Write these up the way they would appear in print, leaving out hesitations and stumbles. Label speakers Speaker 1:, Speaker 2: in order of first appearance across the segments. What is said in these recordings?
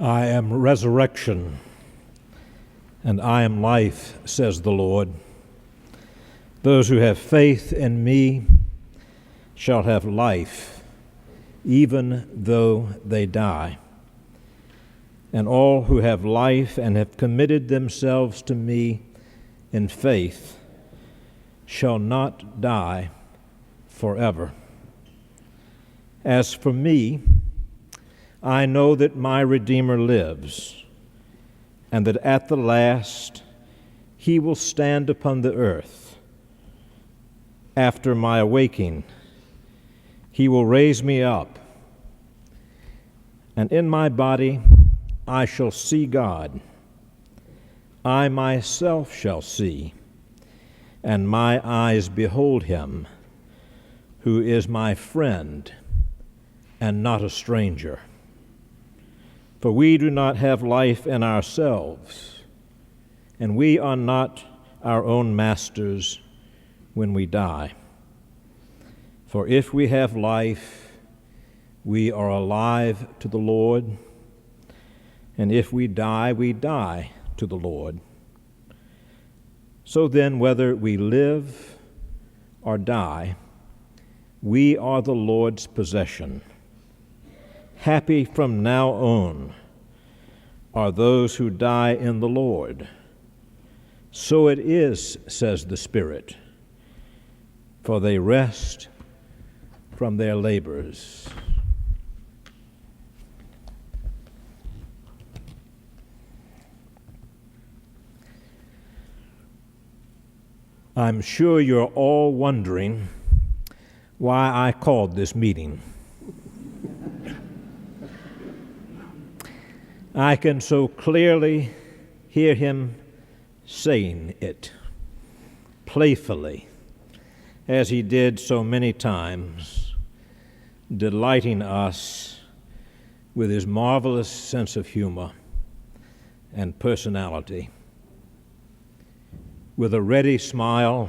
Speaker 1: I am resurrection, and I am life, says the Lord. Those who have faith in me shall have life, even though they die. And all who have life and have committed themselves to me in faith shall not die forever. As for me, I know that my Redeemer lives, and that at the last he will stand upon the earth. After my awaking, he will raise me up, and in my body I shall see God. I myself shall see, and my eyes behold him, who is my friend and not a stranger. For we do not have life in ourselves, and we are not our own masters when we die. For if we have life, we are alive to the Lord, and if we die to the Lord. So then, whether we live or die, we are the Lord's possession. Happy from now on are those who die in the Lord. So it is, says the Spirit, for they rest from their labors. I'm sure you're all wondering why I called this meeting. I can so clearly hear him saying it, playfully, as he did so many times, delighting us with his marvelous sense of humor and personality. With a ready smile,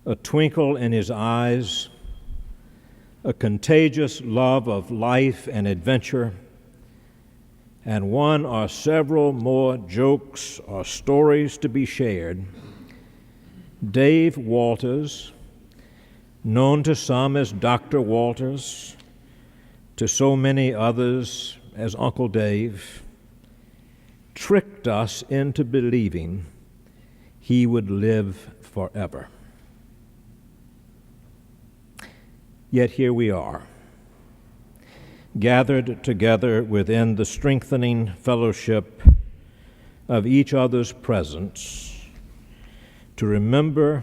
Speaker 1: a twinkle in his eyes, a contagious love of life and adventure, and one or several more jokes or stories to be shared, Dave Walters, known to some as Dr. Walters, to so many others as Uncle Dave, tricked us into believing he would live forever. Yet here we are, gathered together within the strengthening fellowship of each other's presence to remember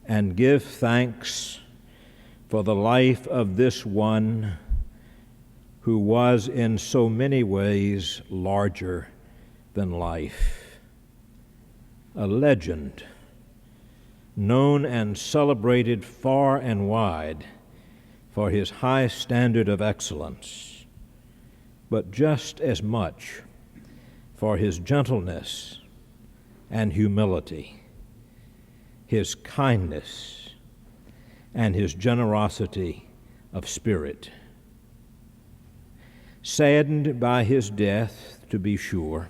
Speaker 1: and give thanks for the life of this one who was in so many ways larger than life, a legend known and celebrated far and wide for his high standard of excellence, but just as much for his gentleness and humility, his kindness and his generosity of spirit. Saddened by his death, to be sure,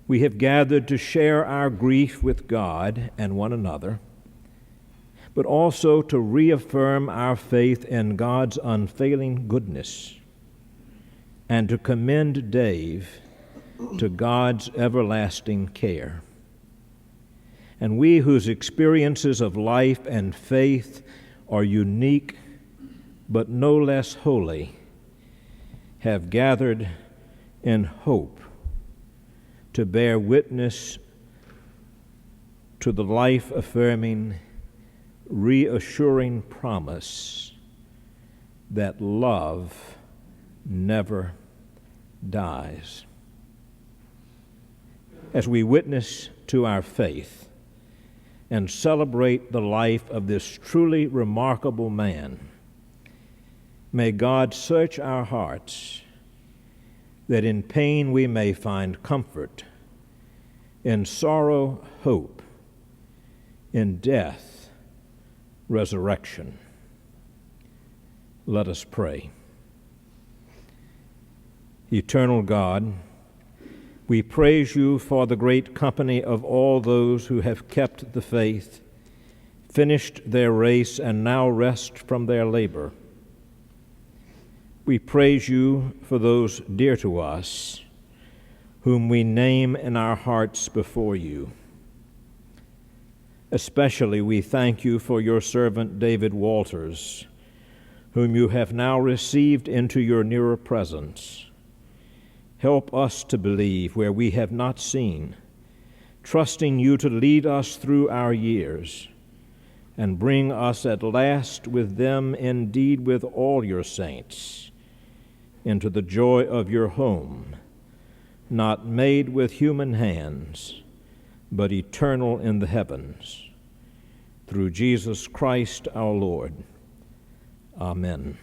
Speaker 1: we have gathered to share our grief with God and one another, but also to reaffirm our faith in God's unfailing goodness and to commend Dave to God's everlasting care. And we whose experiences of life and faith are unique but no less holy have gathered in hope to bear witness to the life-affirming, reassuring promise that love never dies. As we witness to our faith and celebrate the life of this truly remarkable man, may God search our hearts that in pain we may find comfort, in sorrow, hope, in death, resurrection. Let us pray. Eternal God, we praise you for the great company of all those who have kept the faith, finished their race, and now rest from their labor. We praise you for those dear to us, whom we name in our hearts before you. Especially we thank you for your servant David Walters, whom you have now received into your nearer presence. Help us to believe where we have not seen, trusting you to lead us through our years, and bring us at last with them, indeed with all your saints, into the joy of your home, not made with human hands, but eternal in the heavens. Through Jesus Christ our Lord. Amen.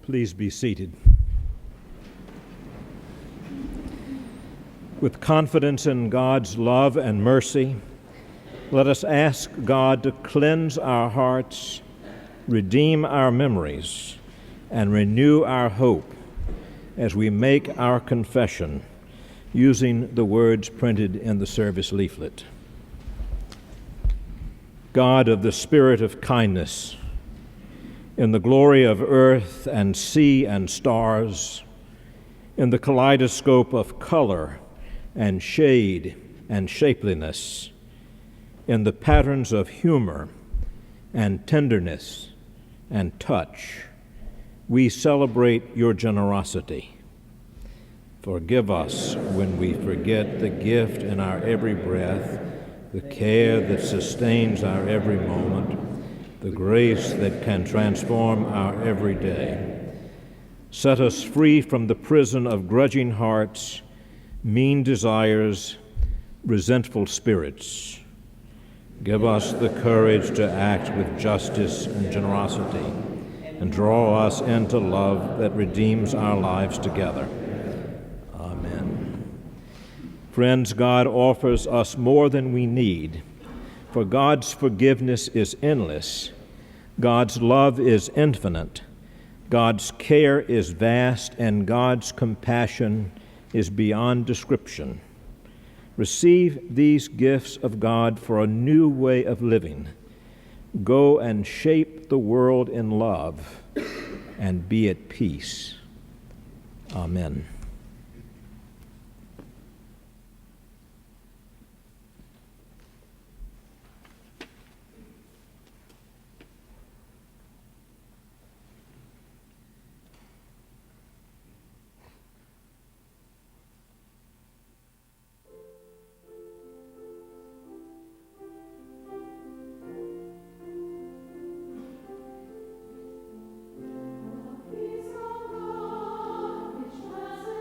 Speaker 1: Please be seated. With confidence in God's love and mercy, let us ask God to cleanse our hearts, redeem our memories, and renew our hope as we make our confession using the words printed in the service leaflet. God of the Spirit of kindness, in the glory of earth and sea and stars, in the kaleidoscope of color and shade and shapeliness, in the patterns of humor and tenderness and touch, we celebrate your generosity. Forgive us when we forget the gift in our every breath, the care that sustains our every moment, the grace that can transform our every day. Set us free from the prison of grudging hearts mean desires, resentful spirits. Give us the courage to act with justice and generosity, and draw us into love that redeems our lives together. Amen. Friends, God offers us more than we need, for God's forgiveness is endless, God's love is infinite, God's care is vast, and God's compassion is beyond description. Receive these gifts of God for a new way of living. Go and shape the world in love and be at peace. Amen.
Speaker 2: Peace of God, which passes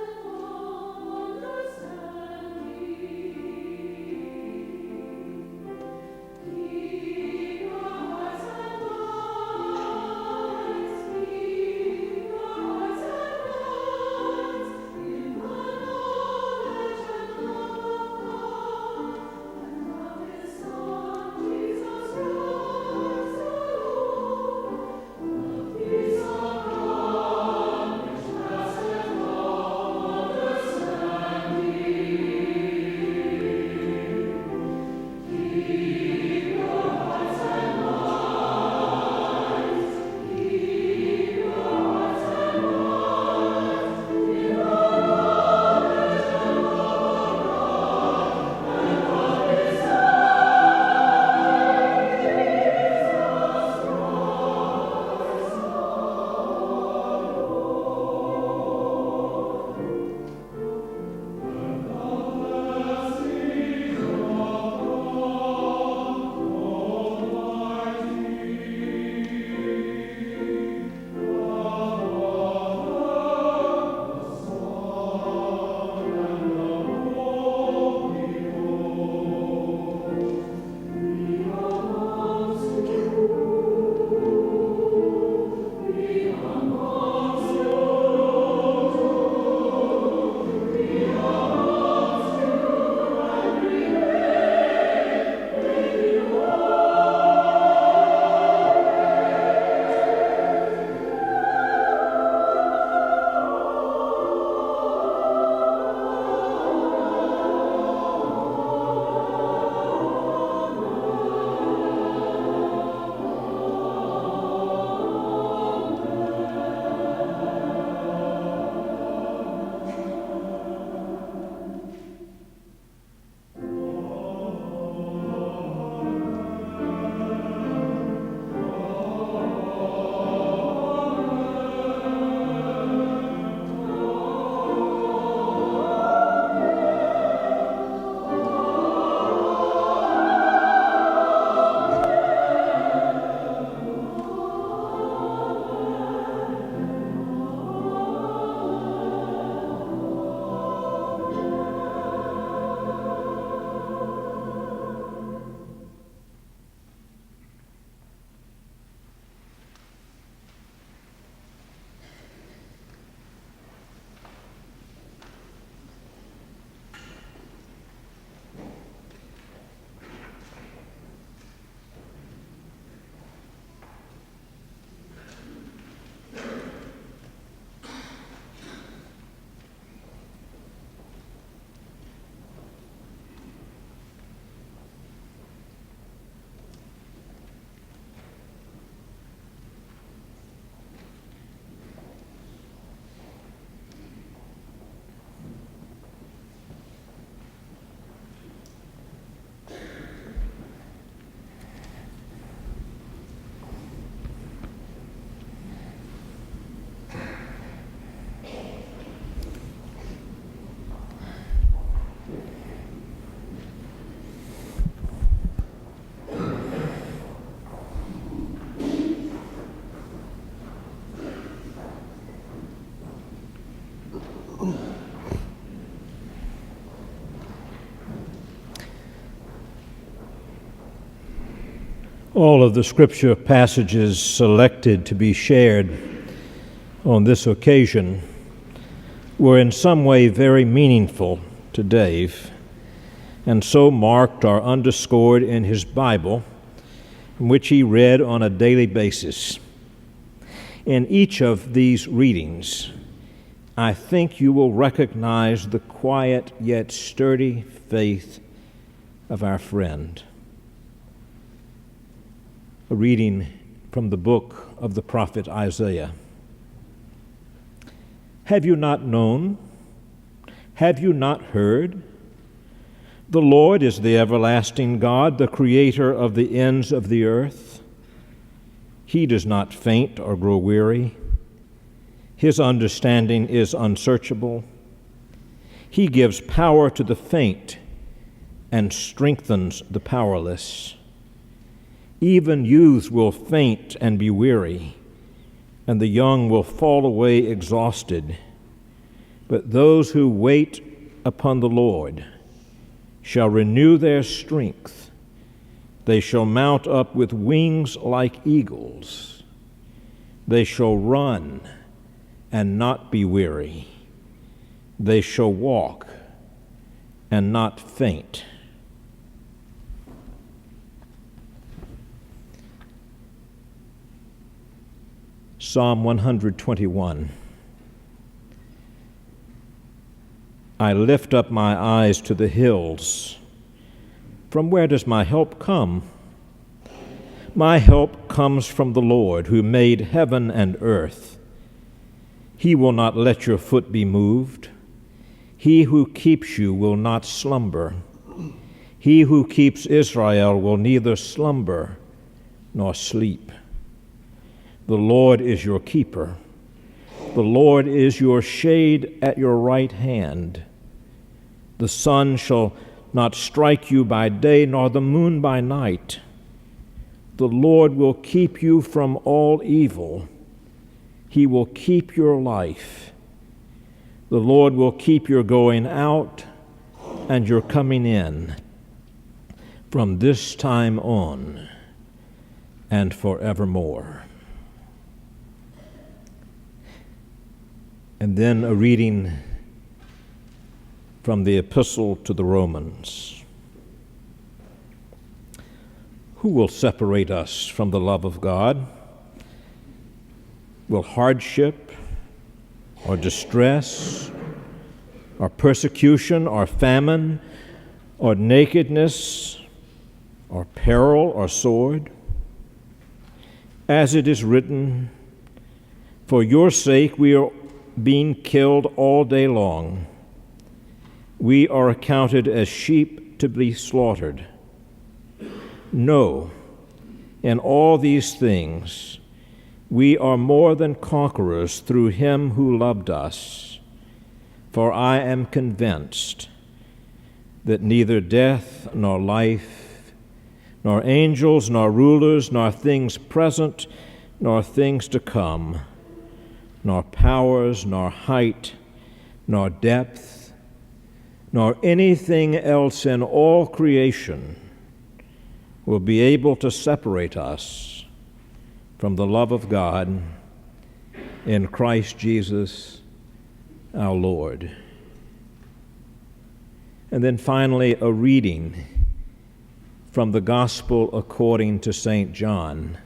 Speaker 1: All of the scripture passages selected to be shared on this occasion were in some way very meaningful to Dave, and so marked or underscored in his Bible, which he read on a daily basis. In each of these readings, I think you will recognize the quiet yet sturdy faith of our friend. A reading from the book of the prophet Isaiah. Have you not known? Have you not heard? The Lord is the everlasting God, the creator of the ends of the earth. He does not faint or grow weary. His understanding is unsearchable. He gives power to the faint and strengthens the powerless. Even youths will faint and be weary, and the young will fall away exhausted. But those who wait upon the Lord shall renew their strength. They shall mount up with wings like eagles. They shall run and not be weary. They shall walk and not faint. Psalm 121. I lift up my eyes to the hills. From where does my help come? My help comes from the Lord, who made heaven and earth. He will not let your foot be moved. He who keeps you will not slumber. He who keeps Israel will neither slumber nor sleep. The Lord is your keeper. The Lord is your shade at your right hand. The sun shall not strike you by day, nor the moon by night. The Lord will keep you from all evil. He will keep your life. The Lord will keep your going out and your coming in from this time on and forevermore. And then a reading from the Epistle to the Romans. Who will separate us from the love of God? Will hardship or distress or persecution or famine or nakedness or peril or sword? As it is written, for your sake we are being killed all day long. We are accounted as sheep to be slaughtered. No, in all these things we are more than conquerors through him who loved us. For I am convinced that neither death nor life, nor angels nor rulers, nor things present, nor things to come, nor powers, nor height, nor depth, nor anything else in all creation will be able to separate us from the love of God in Christ Jesus our Lord. And then finally, a reading from the Gospel according to St. John,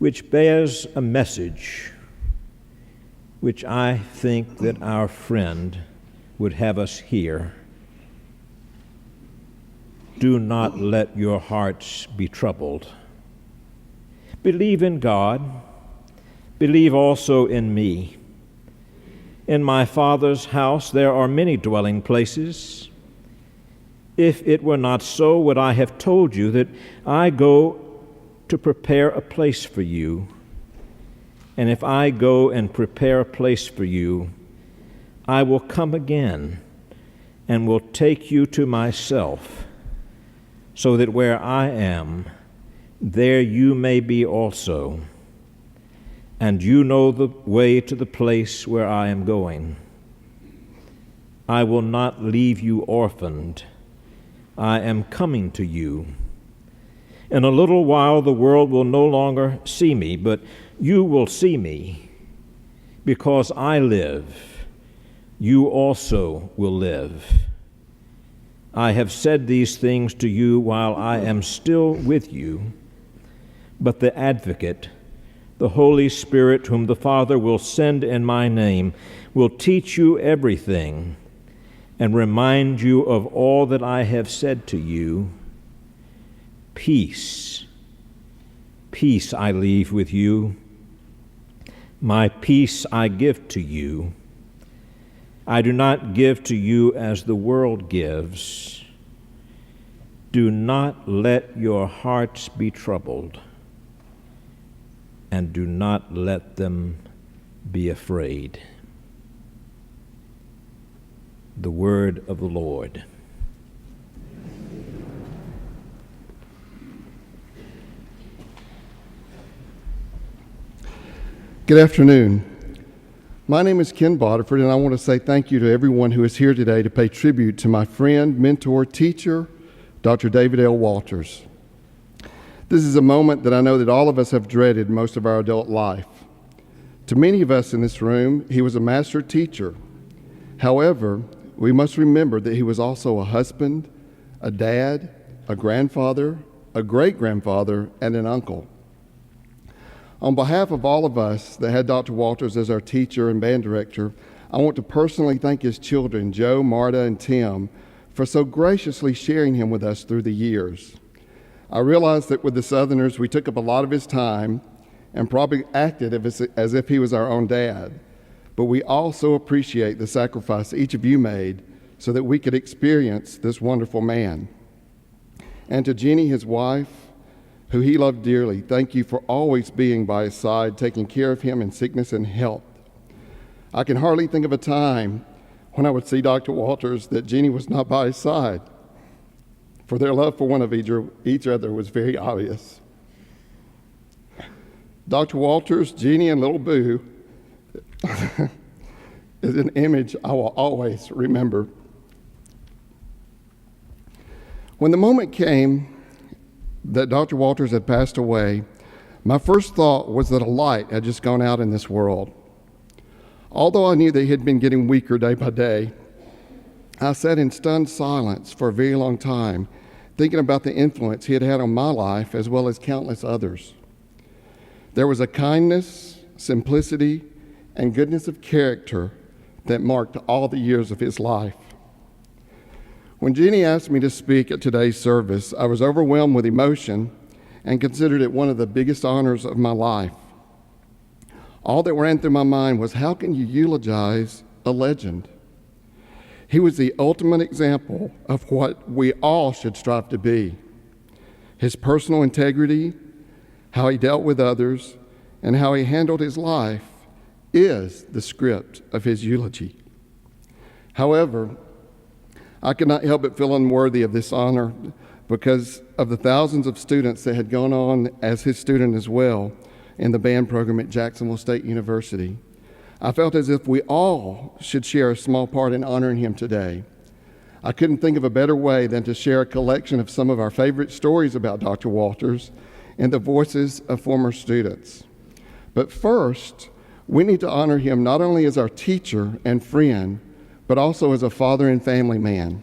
Speaker 1: which bears a message which I think that our friend would have us hear. Do not let your hearts be troubled. Believe in God. Believe also in me. In my Father's house there are many dwelling places. If it were not so, would I have told you that I go to prepare a place for you? And if I go and prepare a place for you, I will come again and will take you to myself, so that where I am, there you may be also. And you know the way to the place where I am going. I will not leave you orphaned. I am coming to you. In a little while the world will no longer see me, but you will see me. Because I live, you also will live. I have said these things to you while I am still with you, but the Advocate, the Holy Spirit, whom the Father will send in my name, will teach you everything and remind you of all that I have said to you. Peace, peace I leave with you. My peace I give to you. I do not give to you as the world gives. Do not let your hearts be troubled, and do not let them be afraid. The word of the Lord.
Speaker 2: Good afternoon. My name is Ken Bodiford, and I want to say thank you to everyone who is here today to pay tribute to my friend, mentor, teacher, Dr. David L. Walters. This is a moment that I know that all of us have dreaded most of our adult life. To many of us in this room, he was a master teacher. However, we must remember that he was also a husband, a dad, a grandfather, a great-grandfather, and an uncle. On behalf of all of us that had Dr. Walters as our teacher and band director, I want to personally thank his children, Joe, Marta, and Tim, for so graciously sharing him with us through the years. I realize that with the Southerners, we took up a lot of his time and probably acted as if he was our own dad. But we also appreciate the sacrifice each of you made so that we could experience this wonderful man. And to Jenny, his wife, who he loved dearly, thank you for always being by his side, taking care of him in sickness and health. I can hardly think of a time when I would see Dr. Walters that Jenny was not by his side, for their love for one of each other was very obvious. Dr. Walters, Jenny, and little Boo is an image I will always remember. When the moment came that Dr. Walters had passed away, my first thought was that a light had just gone out in this world. Although I knew that he had been getting weaker day by day, I sat in stunned silence for a very long time, thinking about the influence he had had on my life as well as countless others. There was a kindness, simplicity, and goodness of character that marked all the years of his life. When Jeannie asked me to speak at today's service, I was overwhelmed with emotion and considered it one of the biggest honors of my life. All that ran through my mind was, how can you eulogize a legend? He was the ultimate example of what we all should strive to be. His personal integrity, how he dealt with others, and how he handled his life is the script of his eulogy. However, I could not help but feel unworthy of this honor because of the thousands of students that had gone on as his student as well in the band program at Jacksonville State University. I felt as if we all should share a small part in honoring him today. I couldn't think of a better way than to share a collection of some of our favorite stories about Dr. Walters in the voices of former students. But first, we need to honor him not only as our teacher and friend, but also as a father and family man.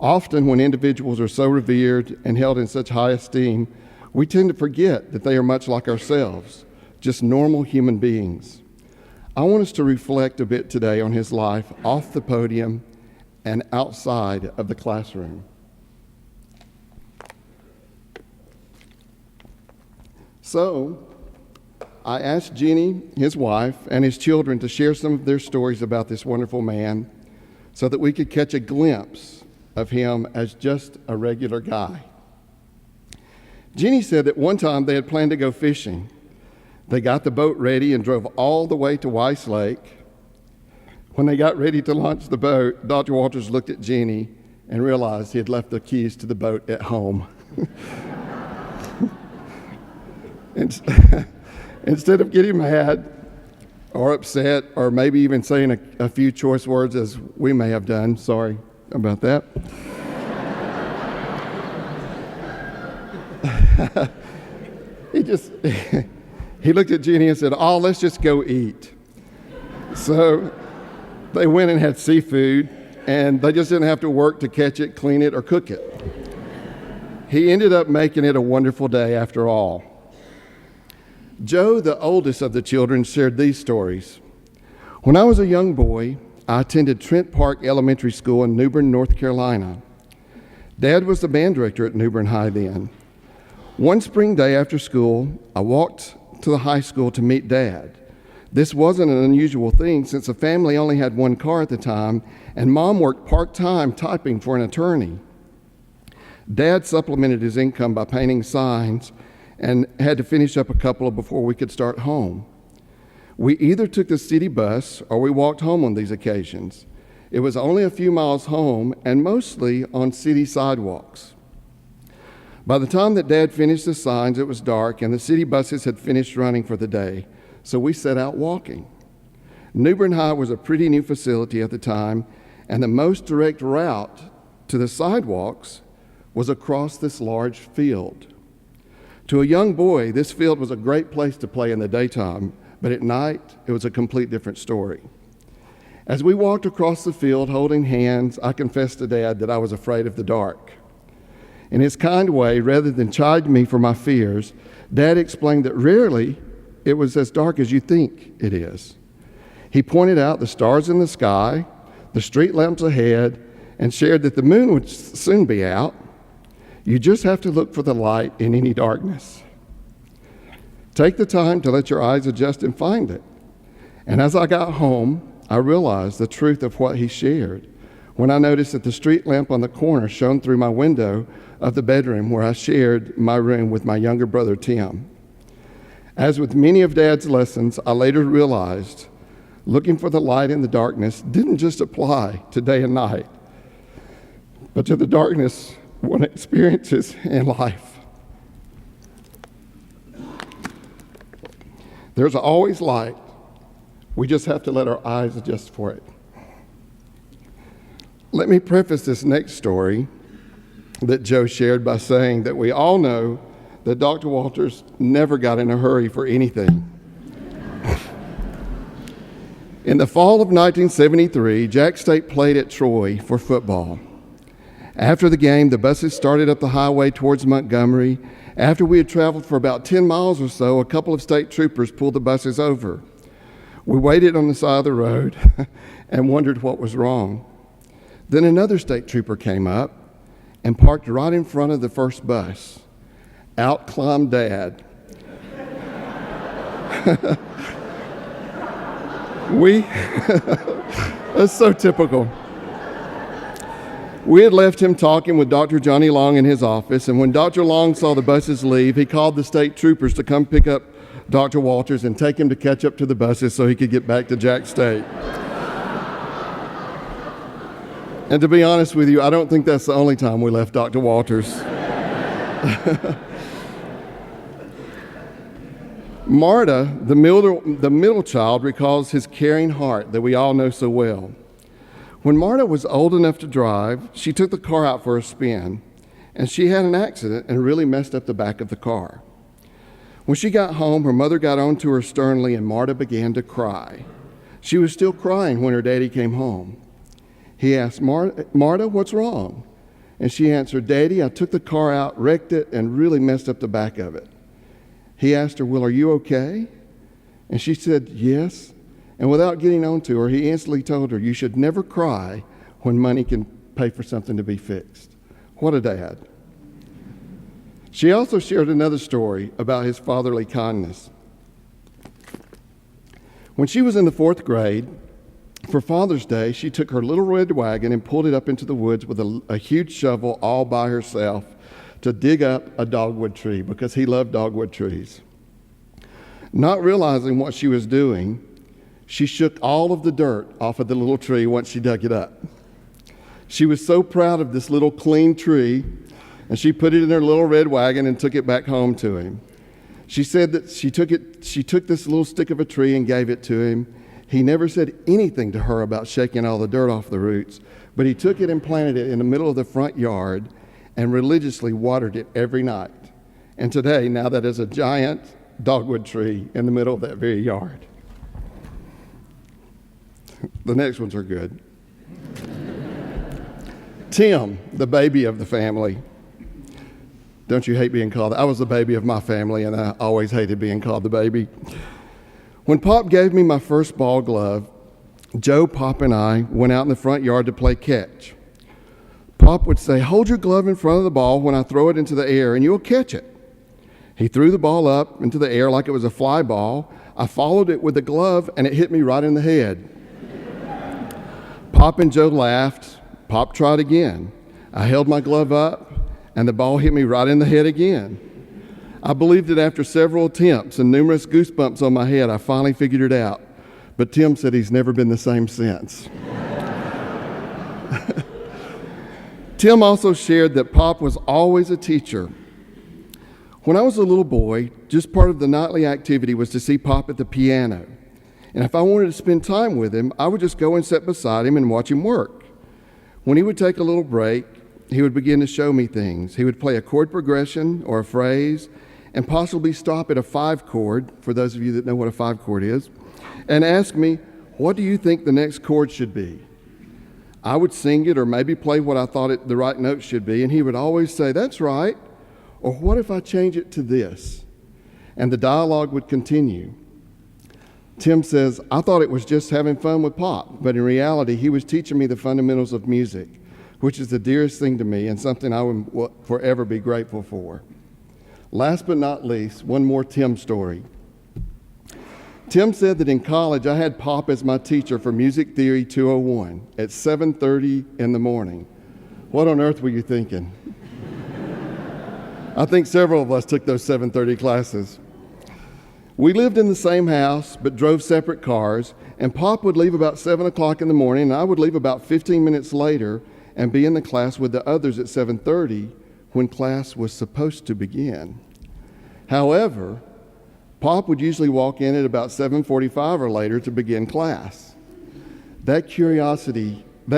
Speaker 2: Often when individuals are so revered and held in such high esteem, we tend to forget that they are much like ourselves, just normal human beings. I want us to reflect a bit today on his life off the podium and outside of the classroom. So, I asked Jeannie, his wife, and his children to share some of their stories about this wonderful man so that we could catch a glimpse of him as just a regular guy. Jeannie said that one time they had planned to go fishing. They got the boat ready and drove all the way to Weiss Lake. When they got ready to launch the boat, Dr. Walters looked at Jeannie and realized he had left the keys to the boat at home. Instead of getting mad or upset or maybe even saying a few choice words as we may have done, sorry about that, he looked at Jenny and said, "Oh, let's just go eat." So they went and had seafood, and they just didn't have to work to catch it, clean it, or cook it. He ended up making it a wonderful day after all. Joe, the oldest of the children, shared these stories. When I was a young boy, I attended Trent Park Elementary School in New Bern, North Carolina. Dad was the band director at New Bern High then. One spring day after school, I walked to the high school to meet Dad. This wasn't an unusual thing since the family only had one car at the time, and Mom worked part-time typing for an attorney. Dad supplemented his income by painting signs and had to finish up a couple before we could start home. We either took the city bus or we walked home on these occasions. It was only a few miles home and mostly on city sidewalks. By the time that Dad finished the signs, it was dark and the city buses had finished running for the day, so we set out walking. New Bern High was a pretty new facility at the time, and the most direct route to the sidewalks was across this large field. To a young boy, this field was a great place to play in the daytime, but at night, it was a complete different story. As we walked across the field holding hands, I confessed to Dad that I was afraid of the dark. In his kind way, rather than chide me for my fears, Dad explained that rarely it was as dark as you think it is. He pointed out the stars in the sky, the street lamps ahead, and shared that the moon would soon be out. You just have to look for the light in any darkness. Take the time to let your eyes adjust and find it. And as I got home, I realized the truth of what he shared when I noticed that the street lamp on the corner shone through my window of the bedroom where I shared my room with my younger brother, Tim. As with many of Dad's lessons, I later realized looking for the light in the darkness didn't just apply to day and night, but to the darkness one experiences in life. There's always light. We just have to let our eyes adjust for it. Let me preface this next story that Joe shared by saying that we all know that Dr. Walters never got in a hurry for anything. In the fall of 1973, Jack State played at Troy for football. After the game, the buses started up the highway towards Montgomery. After we had traveled for about 10 miles or so, a couple of state troopers pulled the buses over. We waited on the side of the road and wondered what was wrong. Then another state trooper came up and parked right in front of the first bus. Out climbed Dad. That's so typical. We had left him talking with Dr. Johnny Long in his office, and when Dr. Long saw the buses leave, he called the state troopers to come pick up Dr. Walters and take him to catch up to the buses so he could get back to Jack State. And to be honest with you, I don't think that's the only time we left Dr. Walters. Marta, the middle child, recalls his caring heart that we all know so well. When Marta was old enough to drive, she took the car out for a spin, and she had an accident and really messed up the back of the car. When she got home, her mother got onto her sternly, and Marta began to cry. She was still crying when her daddy came home. He asked, Marta, what's wrong? And she answered, Daddy, I took the car out, wrecked it, and really messed up the back of it. He asked her, well, are you okay? And she said, yes. And without getting on to her, he instantly told her, you should never cry when money can pay for something to be fixed. What a dad. She also shared another story about his fatherly kindness. When she was in the 4th grade, for Father's Day, she took her little red wagon and pulled it up into the woods with a huge shovel all by herself to dig up a dogwood tree because he loved dogwood trees. Not realizing what she was doing, she shook all of the dirt off of the little tree once she dug it up. She was so proud of this little clean tree, and she put it in her little red wagon and took it back home to him. She said that she took this little stick of a tree and gave it to him. He never said anything to her about shaking all the dirt off the roots, but he took it and planted it in the middle of the front yard and religiously watered it every night. And today, now that is a giant dogwood tree in the middle of that very yard. The next ones are good. Tim, the baby of the family. Don't you hate being called that? I was the baby of my family, and I always hated being called the baby. When Pop gave me my first ball glove, Joe, Pop, and I went out in the front yard to play catch. Pop would say, "Hold your glove in front of the ball when I throw it into the air, and you'll catch it." He threw the ball up into the air like it was a fly ball. I followed it with the glove, and it hit me right in the head. Pop and Joe laughed. Pop tried again. I held my glove up, and the ball hit me right in the head again. I believed that after several attempts and numerous goosebumps on my head, I finally figured it out. But Tim said he's never been the same since. Tim also shared that Pop was always a teacher. When I was a little boy, just part of the nightly activity was to see Pop at the piano. And if I wanted to spend time with him, I would just go and sit beside him and watch him work. When he would take a little break, he would begin to show me things. He would play a chord progression or a phrase and possibly stop at a 5 chord, for those of you that know what a 5 chord is, and ask me, "What do you think the next chord should be?" I would sing it or maybe play what I thought the right note should be, and he would always say, "That's right," or "What if I change it to this?" And the dialogue would continue. Tim says, "I thought it was just having fun with Pop, but in reality, he was teaching me the fundamentals of music, which is the dearest thing to me and something I will forever be grateful for." Last but not least, one more Tim story. Tim said that in college, I had Pop as my teacher for Music Theory 201 at 7:30 in the morning. What on earth were you thinking? I think several of us took those 7:30 classes. We lived in the same house, but drove separate cars, and Pop would leave about 7 o'clock in the morning, and I would leave about 15 minutes later and be in the class with the others at 7:30 when class was supposed to begin. However, Pop would usually walk in at about 7:45 or later to begin class. That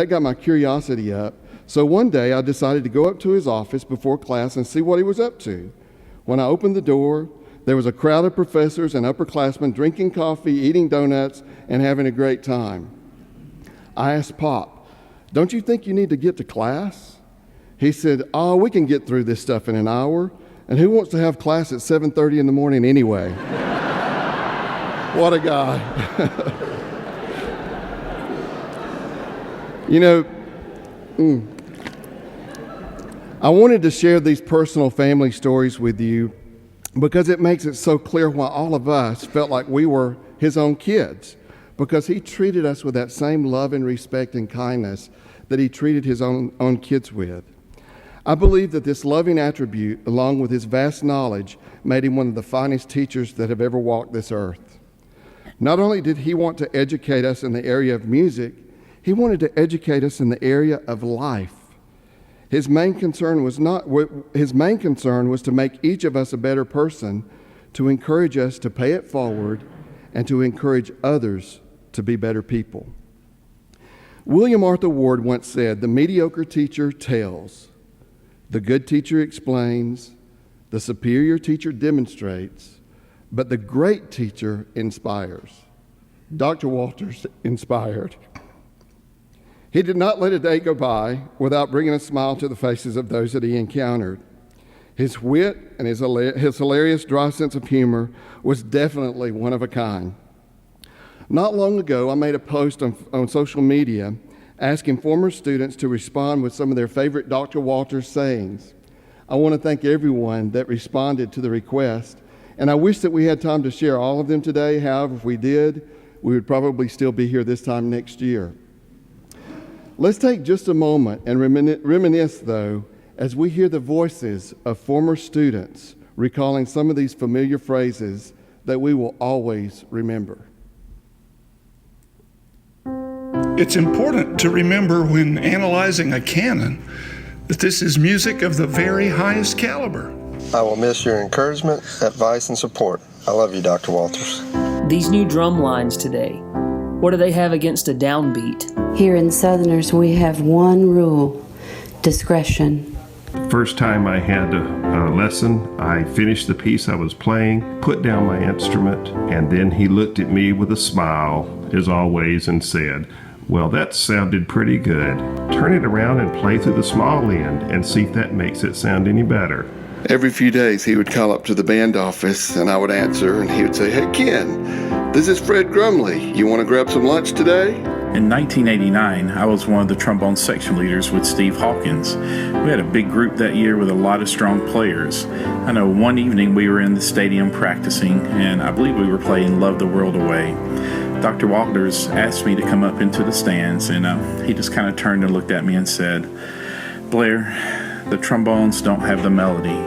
Speaker 2: got my curiosity up, so one day I decided to go up to his office before class and see what he was up to. When I opened the door, there was a crowd of professors and upperclassmen drinking coffee, eating donuts, and having a great time. I asked Pop, "Don't you think you need to get to class?" He said, "Oh, we can get through this stuff in an hour. And who wants to have class at 7:30 in the morning anyway?" What a guy. You know, I wanted to share these personal family stories with you because it makes it so clear why all of us felt like we were his own kids, because he treated us with that same love and respect and kindness that he treated his own kids with. I believe that this loving attribute, along with his vast knowledge, made him one of the finest teachers that have ever walked this earth. Not only did he want to educate us in the area of music, he wanted to educate us in the area of life. His main concern was to make each of us a better person, to encourage us to pay it forward, and to encourage others to be better people. William Arthur Ward once said, "The mediocre teacher tells, the good teacher explains, the superior teacher demonstrates, but the great teacher inspires." Dr. Walters inspired. He did not let a day go by without bringing a smile to the faces of those that he encountered. His wit and his hilarious dry sense of humor was definitely one of a kind. Not long ago, I made a post on social media asking former students to respond with some of their favorite Dr. Walters sayings. I want to thank everyone that responded to the request, and I wish that we had time to share all of them today. However, if we did, we would probably still be here this time next year. Let's take just a moment and reminisce, though, as we hear the voices of former students recalling some of these familiar phrases that we will always remember.
Speaker 3: It's important to remember when analyzing a canon that this is music of the very highest caliber.
Speaker 4: I will miss your encouragement, advice, and support. I love you, Dr. Walters.
Speaker 5: These new drum lines today, what do they have against a downbeat?
Speaker 6: Here in Southerners, we have one rule: discretion. First time I had a lesson, I finished the piece I was playing, put down my instrument, and then he looked at me with a smile, as always, and said, "Well, that sounded pretty good. Turn it around and play through the small end and see if that makes it sound any better."
Speaker 2: Every few days he would call up to the band office and I would answer and he would say, "Hey Ken, this is Fred Grumley. You want to grab some lunch today?"
Speaker 7: In 1989, I was one of the trombone section leaders with Steve Hawkins. We had a big group that year with a lot of strong players. I know one evening we were in the stadium practicing, and I believe we were playing Love the World Away. Dr. Walters asked me to come up into the stands, and he just kind of turned and looked at me and said, "Blair, the trombones don't have the melody."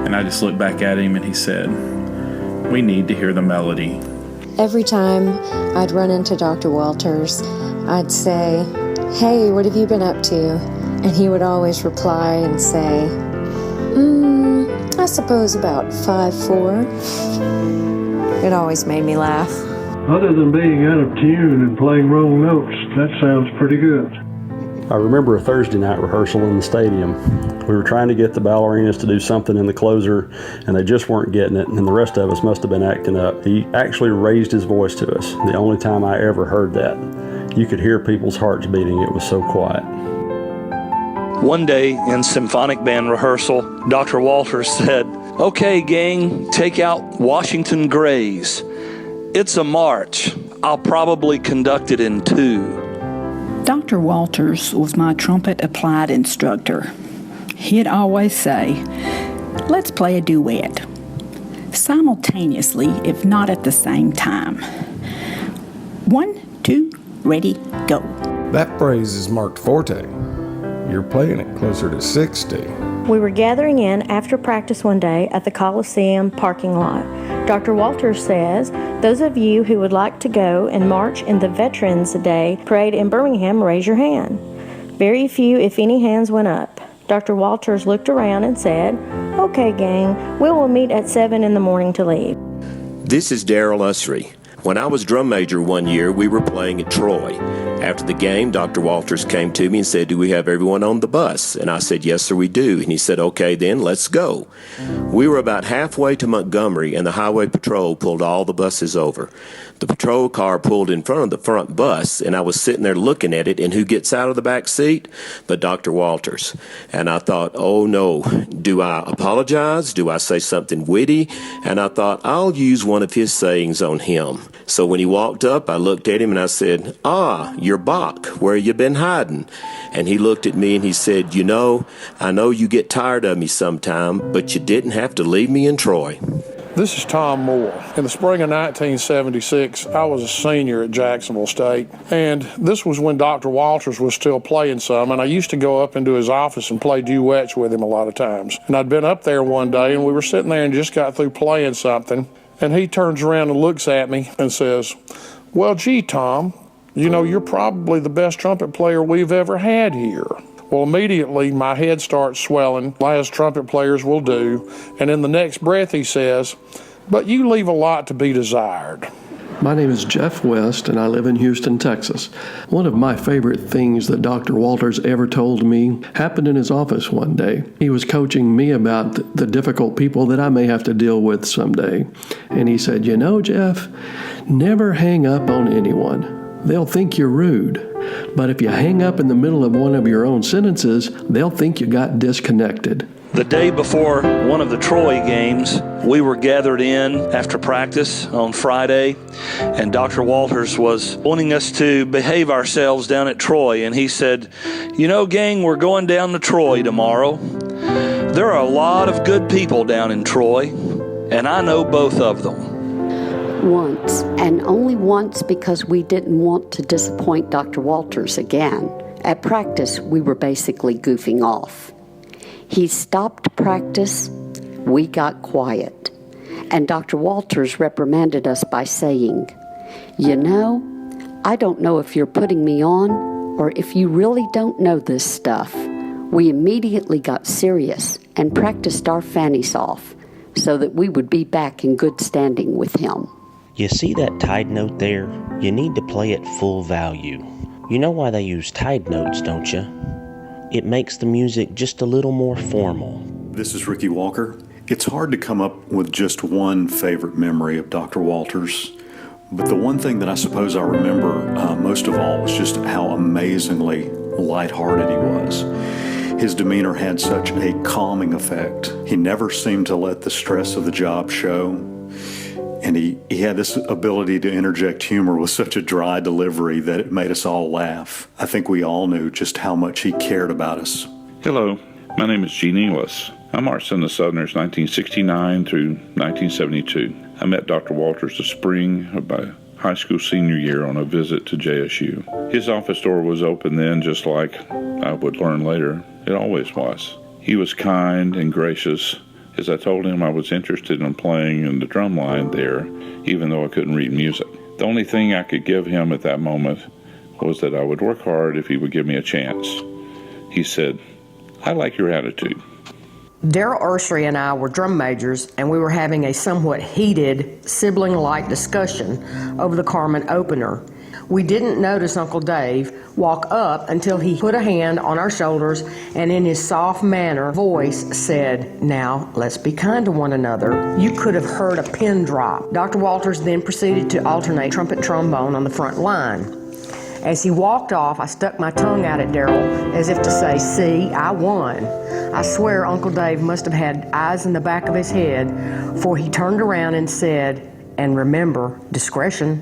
Speaker 7: And I just looked back at him and he said, "We need to hear the melody."
Speaker 8: Every time I'd run into Dr. Walters, I'd say, "Hey, what have you been up to?" And he would always reply and say, I suppose about 5'4". It always made me laugh.
Speaker 9: Other than being out of tune and playing wrong notes, that sounds pretty good.
Speaker 10: I remember a Thursday night rehearsal in the stadium. We were trying to get the ballerinas to do something in the closer, and they just weren't getting it, and the rest of us must have been acting up. He actually raised his voice to us, the only time I ever heard that. You could hear people's hearts beating. It was so quiet.
Speaker 11: One day in symphonic band rehearsal, Dr. Walters said, "Okay, gang, take out Washington Grays. It's a march. I'll probably conduct it in 2.
Speaker 12: Dr. Walters was my trumpet applied instructor. He'd always say, "Let's play a duet," simultaneously, if not at the same time. 1, 2, ready, go.
Speaker 13: That phrase is marked forte. You're playing it closer to 60.
Speaker 14: We were gathering in after practice one day at the Coliseum parking lot. Dr. Walters says, "Those of you who would like to go and march in the Veterans Day Parade in Birmingham, raise your hand." Very few, if any, hands went up. Dr. Walters looked around and said, "Okay, gang, we will meet at 7 in the morning to leave."
Speaker 15: This is Darrell Usry. When I was drum major one year, we were playing at Troy. After the game, Dr. Walters came to me and said, "Do we have everyone on the bus?" And I said, "Yes, sir, we do." And he said, "Okay, then let's go." We were about halfway to Montgomery, and the highway patrol pulled all the buses over. The patrol car pulled in front of the front bus, and I was sitting there looking at it, and who gets out of the back seat? But Dr. Walters. And I thought, oh no, do I apologize? Do I say something witty? And I thought, I'll use one of his sayings on him. So when he walked up, I looked at him and I said, "Ah, you're Bach, where you been hiding?" And he looked at me and he said, I know you get tired of me sometime, but you didn't have to leave me in Troy."
Speaker 16: This is Tom Moore. In the spring of 1976, I was a senior at Jacksonville State, and this was when Dr. Walters was still playing some, and I used to go up into his office and play duets with him a lot of times. And I'd been up there one day, and we were sitting there and just got through playing something, and he turns around and looks at me and says, "Well, gee, Tom, you're probably the best trumpet player we've ever had here." Well, immediately my head starts swelling, as trumpet players will do, and in the next breath he says, "But you leave a lot to be desired."
Speaker 17: My name is Jeff West, and I live in Houston, Texas. One of my favorite things that Dr. Walters ever told me happened in his office one day. He was coaching me about the difficult people that I may have to deal with someday. And he said, "Jeff, never hang up on anyone. They'll think you're rude. But if you hang up in the middle of one of your own sentences, they'll think you got disconnected."
Speaker 11: The day before one of the Troy games, we were gathered in after practice on Friday, and Dr. Walters was wanting us to behave ourselves down at Troy, and he said, "Gang, we're going down to Troy tomorrow. There are a lot of good people down in Troy, and I know both of them."
Speaker 18: Once, and only once, because we didn't want to disappoint Dr. Walters again. At practice, we were basically goofing off. He stopped practice, we got quiet, and Dr. Walters reprimanded us by saying, "I don't know if you're putting me on or if you really don't know this stuff." We immediately got serious and practiced our fannies off so that we would be back in good standing with him.
Speaker 19: You see that tied note there? You need to play it full value. You know why they use tied notes, don't you? it makes the music just a little more formal.
Speaker 20: This is Ricky Walker. It's hard to come up with just one favorite memory of Dr. Walters, but the one thing that I suppose I remember most of all was just how amazingly lighthearted he was. His demeanor had such a calming effect. He never seemed to let the stress of the job show, and he had this ability to interject humor with such a dry delivery that it made us all laugh. I think we all knew just how much he cared about us.
Speaker 21: Hello, my name is Gene Inglis. I marched in the Southerners 1969 through 1972. I met Dr. Walters the spring of my high school senior year on a visit to JSU. His office door was open then, just like I would learn later. It always was. He was kind and gracious as I told him I was interested in playing in the drum line there, even though I couldn't read music. The only thing I could give him at that moment was that I would work hard if he would give me a chance. He said, "I like your attitude."
Speaker 22: Daryl Ursary and I were drum majors, and we were having a somewhat heated, sibling-like discussion over the Carmen opener. We didn't notice Uncle Dave walk up until he put a hand on our shoulders and in his soft manner voice said, "Now, let's be kind to one another." You could have heard a pin drop. Dr. Walters then proceeded to alternate trumpet trombone on the front line. As he walked off, I stuck my tongue out at Daryl as if to say, "See, I won." I swear Uncle Dave must have had eyes in the back of his head, for he turned around and said, "And remember, discretion."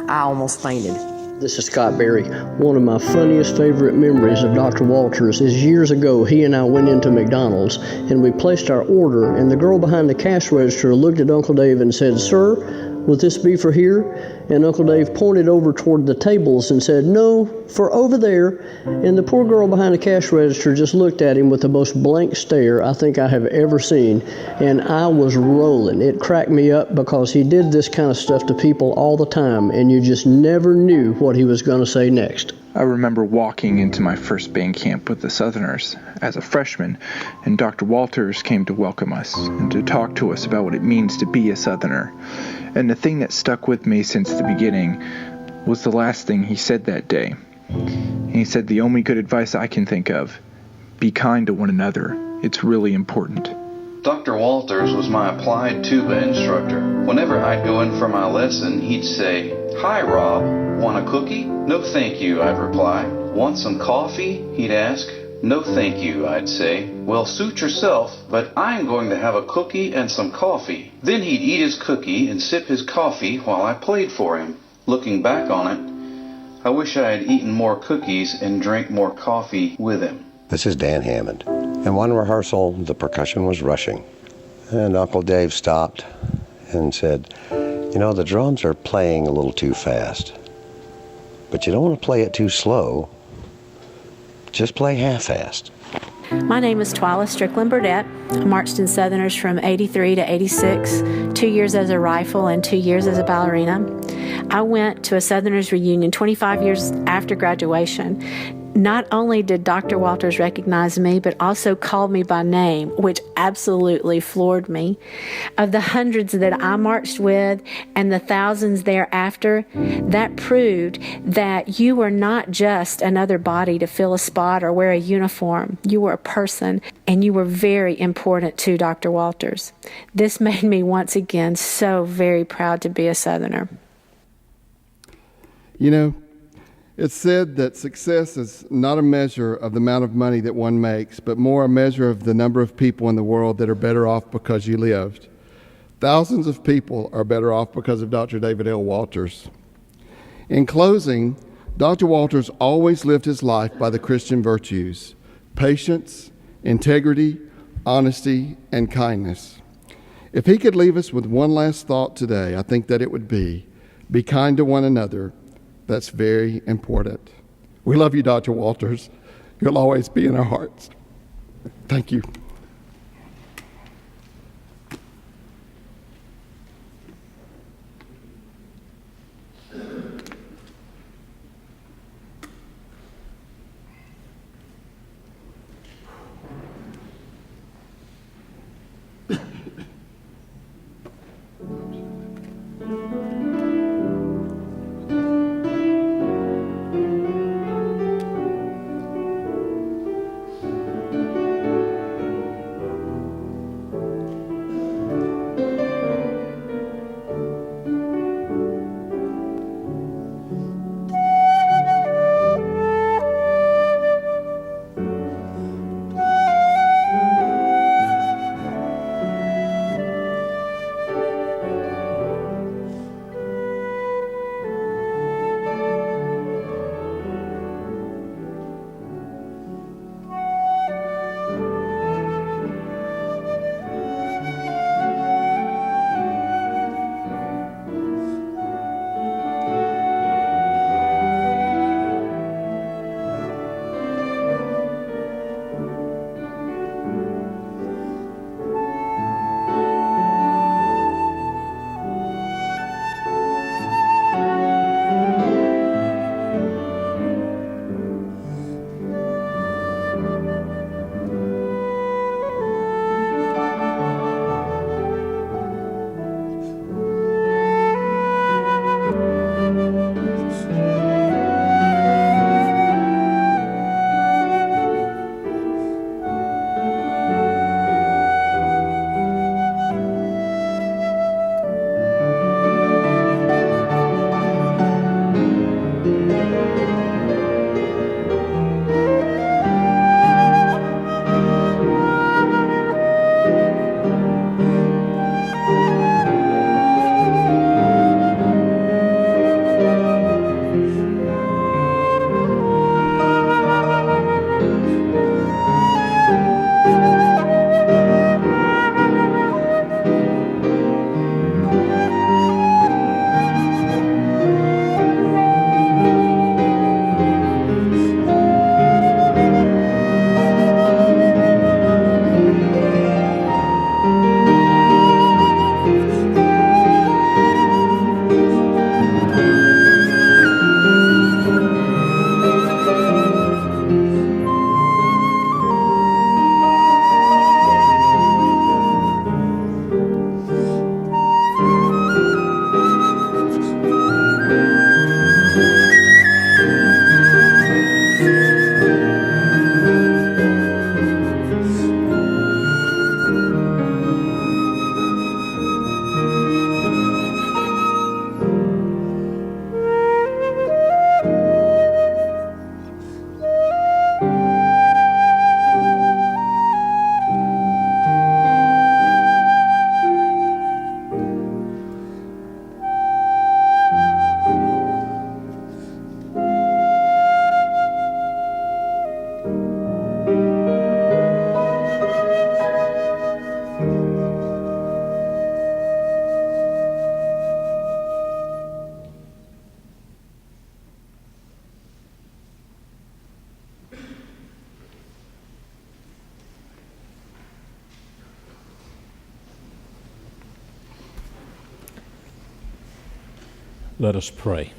Speaker 22: I almost fainted.
Speaker 23: This is Scott Berry. One of my funniest favorite memories of Dr. Walters is years ago he and I went into McDonald's and we placed our order, and the girl behind the cash register looked at Uncle Dave and said, "Sir, would this be for here?" And Uncle Dave pointed over toward the tables and said, "No, for over there." And the poor girl behind the cash register just looked at him with the most blank stare I think I have ever seen. And I was rolling. It cracked me up because he did this kind of stuff to people all the time, and you just never knew what he was going to say next.
Speaker 24: I remember walking into my first band camp with the Southerners as a freshman, and Dr. Walters came to welcome us and to talk to us about what it means to be a Southerner. And the thing that stuck with me since the beginning was the last thing he said that day. And he said, "The only good advice I can think of, be kind to one another. It's really important."
Speaker 25: Dr. Walters was my applied tuba instructor. Whenever I'd go in for my lesson, he'd say, "Hi, Rob, want a cookie?" "No, thank you," I'd reply. "Want some coffee?" he'd ask. "No, thank you," I'd say. "Well, suit yourself, but I'm going to have a cookie and some coffee." Then he'd eat his cookie and sip his coffee while I played for him. Looking back on it, I wish I had eaten more cookies and drank more coffee with him.
Speaker 26: This is Dan Hammond. In one rehearsal, the percussion was rushing, and Uncle Dave stopped and said, "You know, the drums are playing a little too fast, but you don't want to play it too slow. Just play half-fast."
Speaker 27: My name is Twyla Strickland Burdett. I marched in Southerners from 83 to 86, 2 years as a rifle and 2 years as a ballerina. I went to a Southerners reunion 25 years after graduation. Not only did Dr. Walters recognize me, but also called me by name, which absolutely floored me. Of the hundreds that I marched with and the thousands thereafter, that proved that you were not just another body to fill a spot or wear a uniform. You were a person, and you were very important to Dr. Walters. This made me once again so very proud to be a Southerner.
Speaker 2: You know, it's said that success is not a measure of the amount of money that one makes, but more a measure of the number of people in the world that are better off because you lived. Thousands of people are better off because of Dr. David L. Walters. In closing, Dr. Walters always lived his life by the Christian virtues: patience, integrity, honesty, and kindness. If he could leave us with one last thought today, I think that it would be kind to one another. That's very important. We love you, Dr. Walters. You'll always be in our hearts. Thank you.
Speaker 1: Let us pray.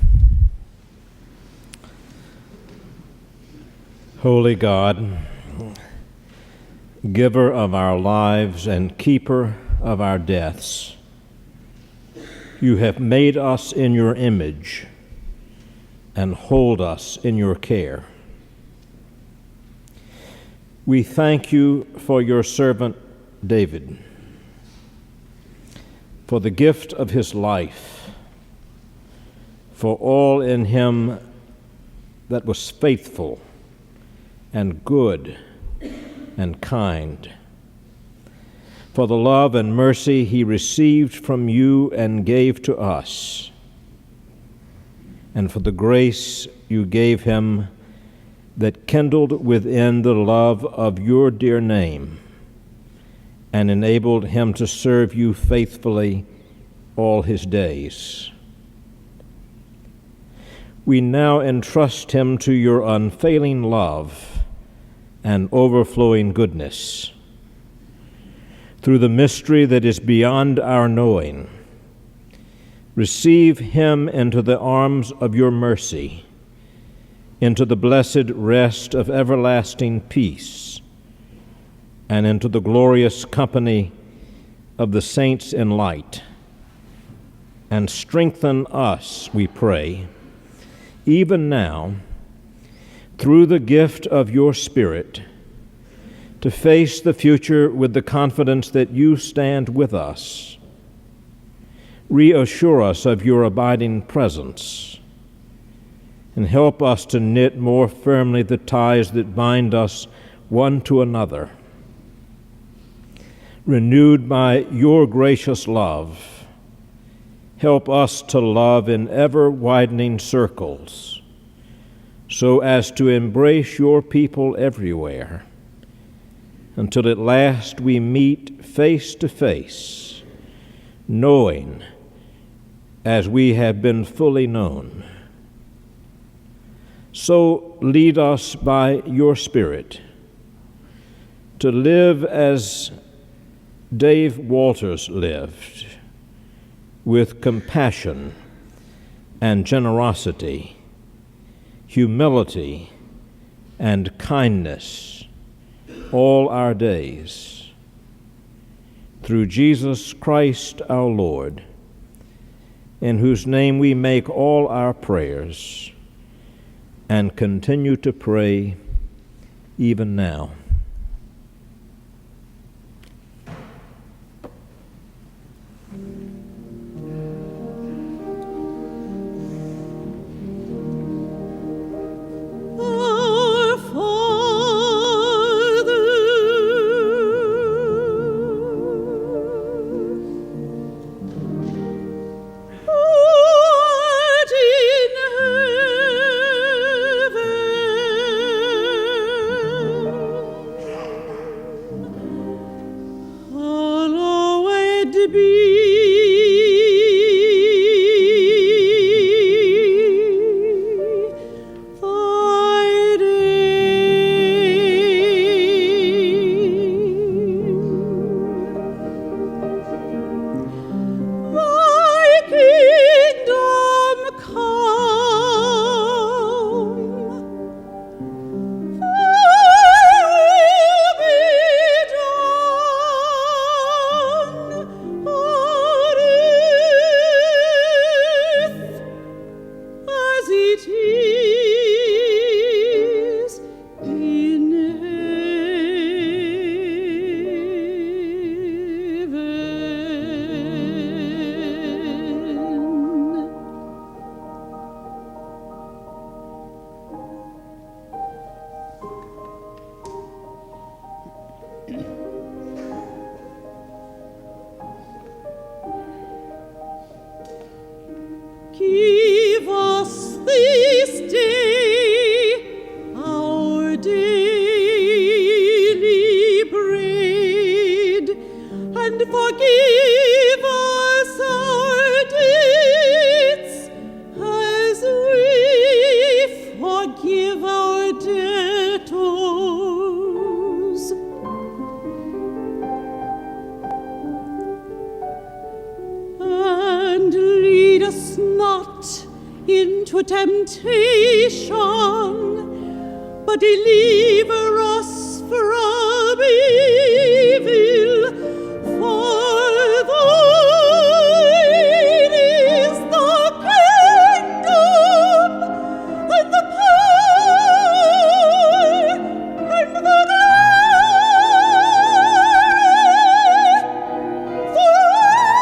Speaker 1: Holy God, giver of our lives and keeper of our deaths, you have made us in your image and hold us in your care. We thank you for your servant David, for the gift of his life, for all in him that was faithful and good and kind, for the love and mercy he received from you and gave to us, and for the grace you gave him that kindled within the love of your dear name and enabled him to serve you faithfully all his days. We now entrust him to your unfailing love and overflowing goodness. Through the mystery that is beyond our knowing, receive him into the arms of your mercy, into the blessed rest of everlasting peace, and into the glorious company of the saints in light. And strengthen us, we pray, even now, through the gift of your Spirit, to face the future with the confidence that you stand with us. Reassure us of your abiding presence, and help us to knit more firmly the ties that bind us one to another. Renewed by your gracious love, help us to love in ever-widening circles, so as to embrace your people everywhere, until at last we meet face to face, knowing as we have been fully known. So lead us by your Spirit to live as Dave Walters lived, with compassion and generosity, humility and kindness all our days. Through Jesus Christ our Lord, in whose name we make all our prayers and continue to pray even now.
Speaker 3: not into temptation, but deliver us from evil. For thine is the kingdom, and the power, and the glory, forever.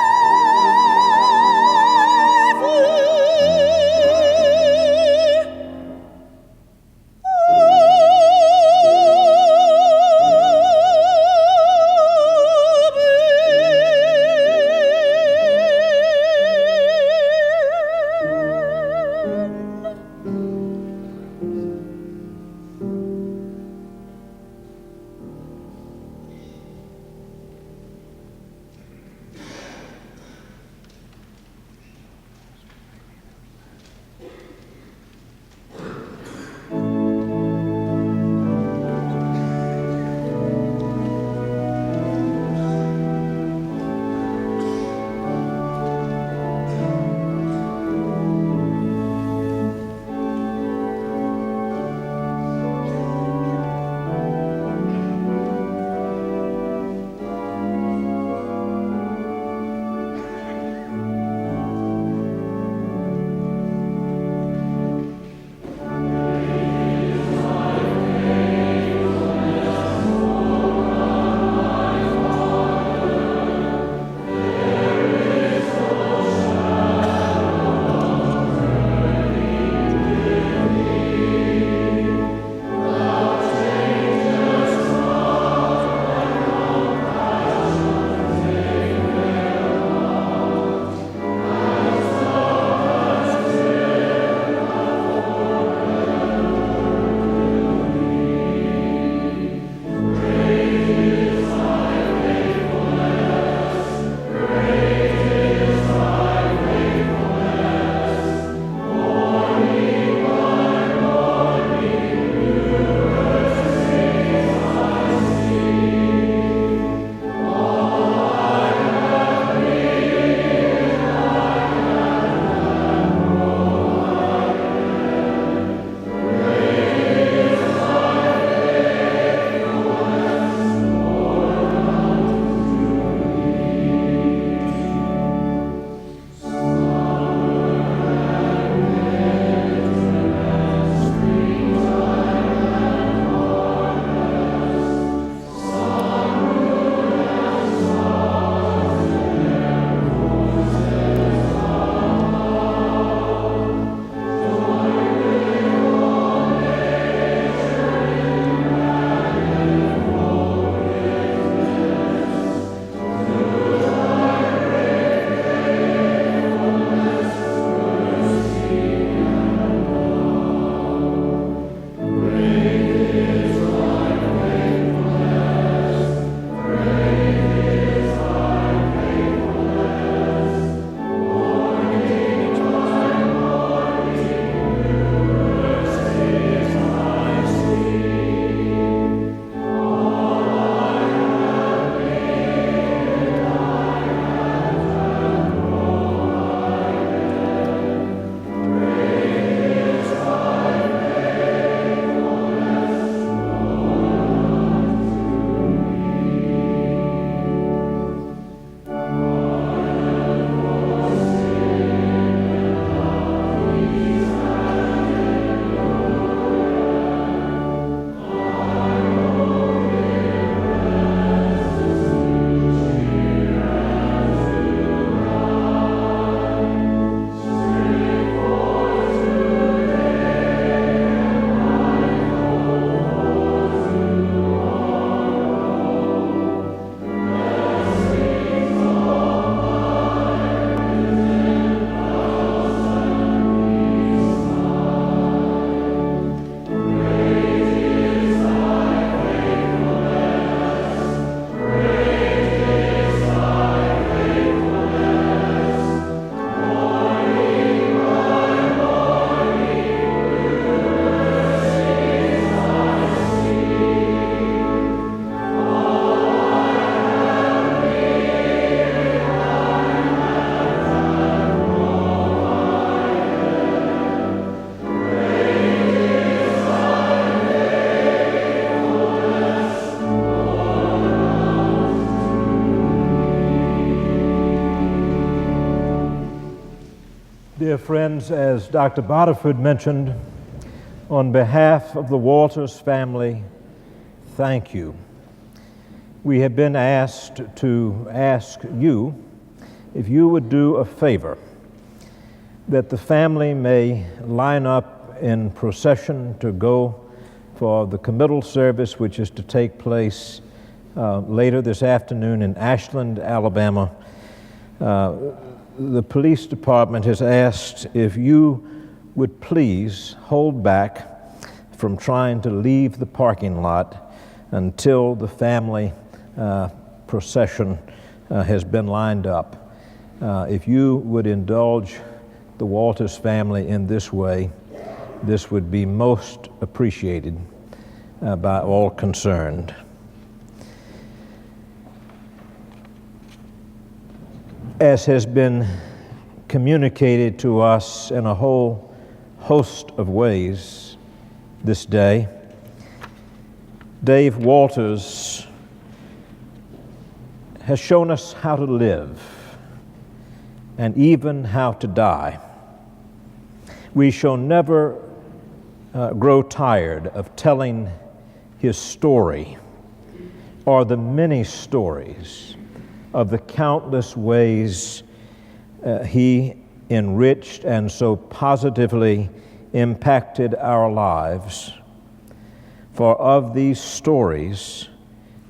Speaker 1: Dear friends, as Dr. Boterford mentioned, on behalf of the Walters family, thank you. We have been asked to ask you if you would do a favor, that the family may line up in procession to go for the committal service, which is to take place later this afternoon in Ashland, Alabama. The police department has asked if you would please hold back from trying to leave the parking lot until the family procession has been lined up. If you would indulge the Walters family in this way, this would be most appreciated by all concerned. As has been communicated to us in a whole host of ways this day, Dave Walters has shown us how to live and even how to die. We shall never grow tired of telling his story or the many stories of the countless ways he enriched and so positively impacted our lives. For of these stories,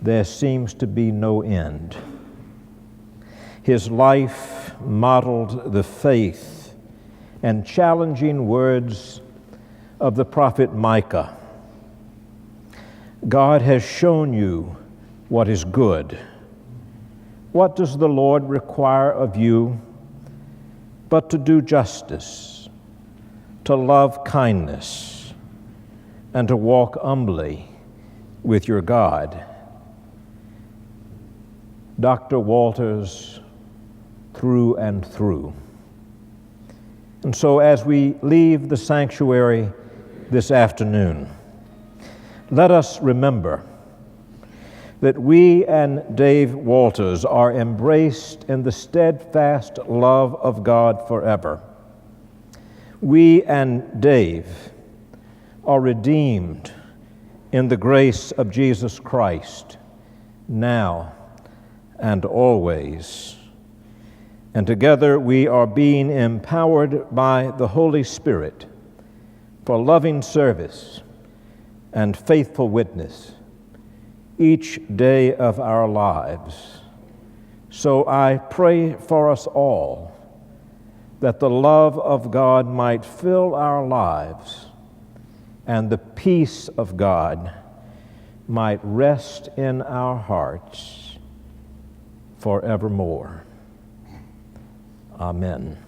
Speaker 1: there seems to be no end. His life modeled the faith and challenging words of the prophet Micah. God has shown you what is good. What does the Lord require of you but to do justice, to love kindness, and to walk humbly with your God? Dr. Walters, through and through. And so as we leave the sanctuary this afternoon, let us remember that we and Dave Walters are embraced in the steadfast love of God forever. We and Dave are redeemed in the grace of Jesus Christ, now and always. And together we are being empowered by the Holy Spirit for loving service and faithful witness each day of our lives. So I pray for us all that the love of God might fill our lives and the peace of God might rest in our hearts forevermore. Amen.